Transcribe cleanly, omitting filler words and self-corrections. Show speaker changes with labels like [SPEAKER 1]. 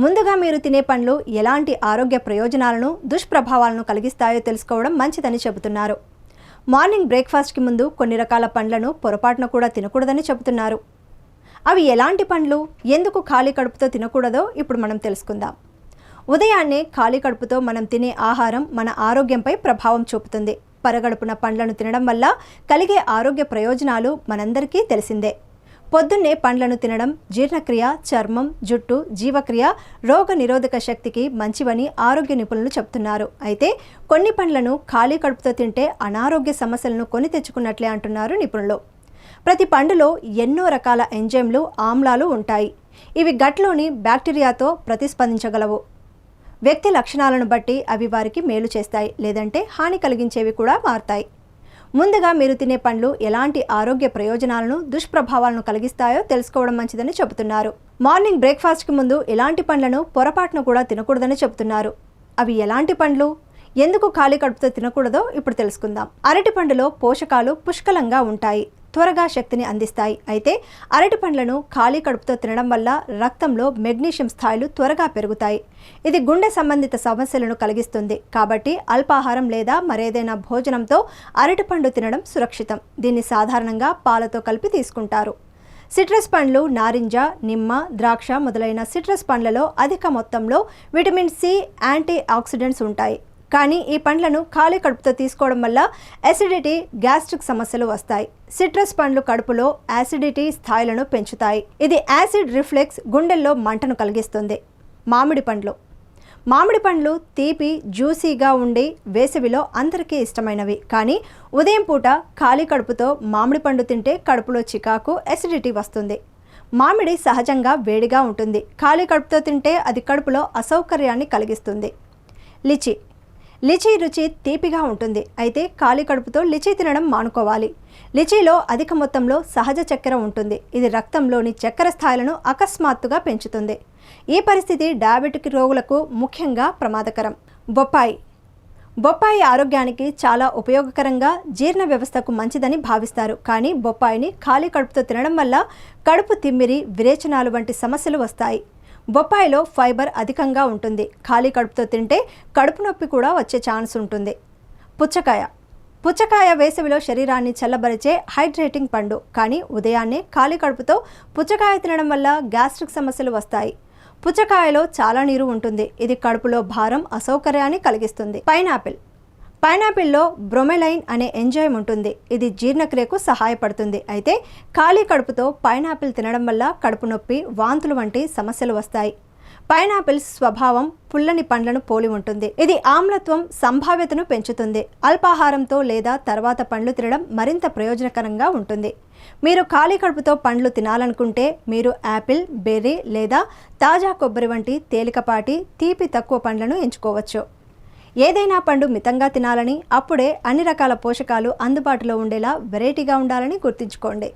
[SPEAKER 1] ముందుగా మీరు తినే పండ్లు ఎలాంటి ఆరోగ్య ప్రయోజనాలను దుష్ప్రభావాలను కలిగిస్తాయో తెలుసుకోవడం మంచిదని చెబుతున్నారు. మార్నింగ్ బ్రేక్ఫాస్ట్కి ముందు కొన్ని రకాల పండ్లను పొరపాటున కూడా తినకూడదని చెబుతున్నారు. అవి ఎలాంటి పండ్లు, ఎందుకు ఖాళీ కడుపుతో తినకూడదో ఇప్పుడు మనం తెలుసుకుందాం. ఉదయాన్నే ఖాళీ కడుపుతో మనం తినే ఆహారం మన ఆరోగ్యంపై ప్రభావం చూపుతుంది. పరగడుపున పండ్లను తినడం వల్ల కలిగే ఆరోగ్య ప్రయోజనాలు మనందరికీ తెలిసిందే. పొద్దున్నే పండ్లను తినడం జీర్ణక్రియ, చర్మం, జుట్టు, జీవక్రియ, రోగ నిరోధక శక్తికి మంచివని ఆరోగ్య నిపుణులు చెప్తున్నారు. అయితే కొన్ని పండ్లను ఖాళీ కడుపుతో తింటే అనారోగ్య సమస్యలను కొని తెచ్చుకున్నట్లే అంటున్నారు నిపుణులు. ప్రతి పండులో ఎన్నో రకాల ఎంజైమ్లు, ఆమ్లాలు ఉంటాయి. ఇవి గట్లోని బ్యాక్టీరియాతో ప్రతిస్పందించగలవు. వ్యక్తి లక్షణాలను బట్టి అవి వారికి మేలు చేస్తాయి, లేదంటే హాని కలిగించేవి కూడా మారుతాయి. ముందుగా మీరు తినే పండ్లు ఎలాంటి ఆరోగ్య ప్రయోజనాలను, దుష్ప్రభావాలను కలిగిస్తాయో తెలుసుకోవడం మంచిదని చెబుతున్నారు. మార్నింగ్ బ్రేక్ఫాస్ట్కి ముందు ఎలాంటి పండ్లను పొరపాటున కూడా తినకూడదని చెబుతున్నారు. అవి ఎలాంటి పండ్లు, ఎందుకు ఖాళీ కడుపుతో తినకూడదో ఇప్పుడు తెలుసుకుందాం. అరటి పండులో పోషకాలు పుష్కలంగా ఉంటాయి, త్వరగా శక్తిని అందిస్తాయి. అయితే అరటి పండ్లను ఖాళీ కడుపుతో తినడం వల్ల రక్తంలో మెగ్నీషియం స్థాయిలు త్వరగా పెరుగుతాయి. ఇది గుండె సంబంధిత సమస్యలను కలిగిస్తుంది. కాబట్టి అల్పాహారం లేదా మరేదైనా భోజనంతో అరటి పండు తినడం సురక్షితం. దీన్ని సాధారణంగా పాలతో కలిపి తీసుకుంటారు. సిట్రస్ పండ్లు, నారింజ, నిమ్మ, ద్రాక్ష మొదలైన సిట్రస్ పండ్లలో అధిక మొత్తంలో విటమిన్ సి, యాంటీ ఆక్సిడెంట్స్ ఉంటాయి. కానీ ఈ పండ్లను ఖాళీ కడుపుతో తీసుకోవడం వల్ల అసిడిటీ, గ్యాస్ట్రిక్ సమస్యలు వస్తాయి. సిట్రస్ పండ్లు కడుపులో యాసిడిటీ స్థాయిలను పెంచుతాయి. ఇది యాసిడ్ రిఫ్లెక్స్, గుండెల్లో మంటను కలిగిస్తుంది. మామిడి పండ్లు తీపి, జ్యూసీగా ఉండి వేసవిలో అందరికీ ఇష్టమైనవి. కానీ ఉదయం పూట ఖాళీ కడుపుతో మామిడి పండు తింటే కడుపులో చికాకు, అసిడిటీ వస్తుంది. మామిడి సహజంగా వేడిగా ఉంటుంది. ఖాళీ కడుపుతో తింటే అది కడుపులో అసౌకర్యాన్ని కలిగిస్తుంది. లిచీ రుచి తీపిగా ఉంటుంది. అయితే ఖాళీ కడుపుతో లిచీ తినడం మానుకోవాలి. లిచీలో అధిక మొత్తంలో సహజ చక్కెర ఉంటుంది. ఇది రక్తంలోని చక్కెర స్థాయిలను అకస్మాత్తుగా పెంచుతుంది. ఈ పరిస్థితి డయాబెటిక్ రోగులకు ముఖ్యంగా ప్రమాదకరం. బొప్పాయి ఆరోగ్యానికి చాలా ఉపయోగకరంగా, జీర్ణ వ్యవస్థకు మంచిదని భావిస్తారు. కానీ బొప్పాయిని ఖాళీ కడుపుతో తినడం వల్ల కడుపు తిమ్మిరి, విరేచనాలు వంటి సమస్యలు వస్తాయి. బొప్పాయిలో ఫైబర్ అధికంగా ఉంటుంది. ఖాళీ కడుపుతో తింటే కడుపు నొప్పి కూడా వచ్చే ఛాన్స్ ఉంటుంది. పుచ్చకాయ వేసవిలో శరీరాన్ని చల్లబరిచే హైడ్రేటింగ్ పండు. కానీ ఉదయాన్నే ఖాళీ కడుపుతో పుచ్చకాయ తినడం వల్ల గ్యాస్ట్రిక్ సమస్యలు వస్తాయి. పుచ్చకాయలో చాలా నీరు ఉంటుంది. ఇది కడుపులో భారం, అసౌకర్యాన్ని కలిగిస్తుంది. పైనాపిల్లో బ్రోమెలైన్ అనే ఎంజైమ్ ఉంటుంది. ఇది జీర్ణక్రియకు సహాయపడుతుంది. అయితే ఖాళీ కడుపుతో పైనాపిల్ తినడం వల్ల కడుపు నొప్పి, వాంతులు వంటి సమస్యలు వస్తాయి. పైనాపిల్స్ స్వభావం పుల్లని పండ్లను పోలి ఉంటుంది. ఇది ఆమ్లత్వం సంభావ్యతను పెంచుతుంది. అల్పాహారంతో లేదా తర్వాత పండ్లు తినడం మరింత ప్రయోజనకరంగా ఉంటుంది. మీరు ఖాళీ కడుపుతో పండ్లు తినాలనుకుంటే మీరు యాపిల్, బెర్రీ లేదా తాజా కొబ్బరి వంటి తేలికపాటి, తీపి తక్కువ పండ్లను ఎంచుకోవచ్చు. ఏదైనా పండు మితంగా తినాలని, అప్పుడే అన్ని రకాల పోషకాలు అందుబాటులో ఉండేలా వెరైటీగా ఉండాలని గుర్తుంచుకోండి.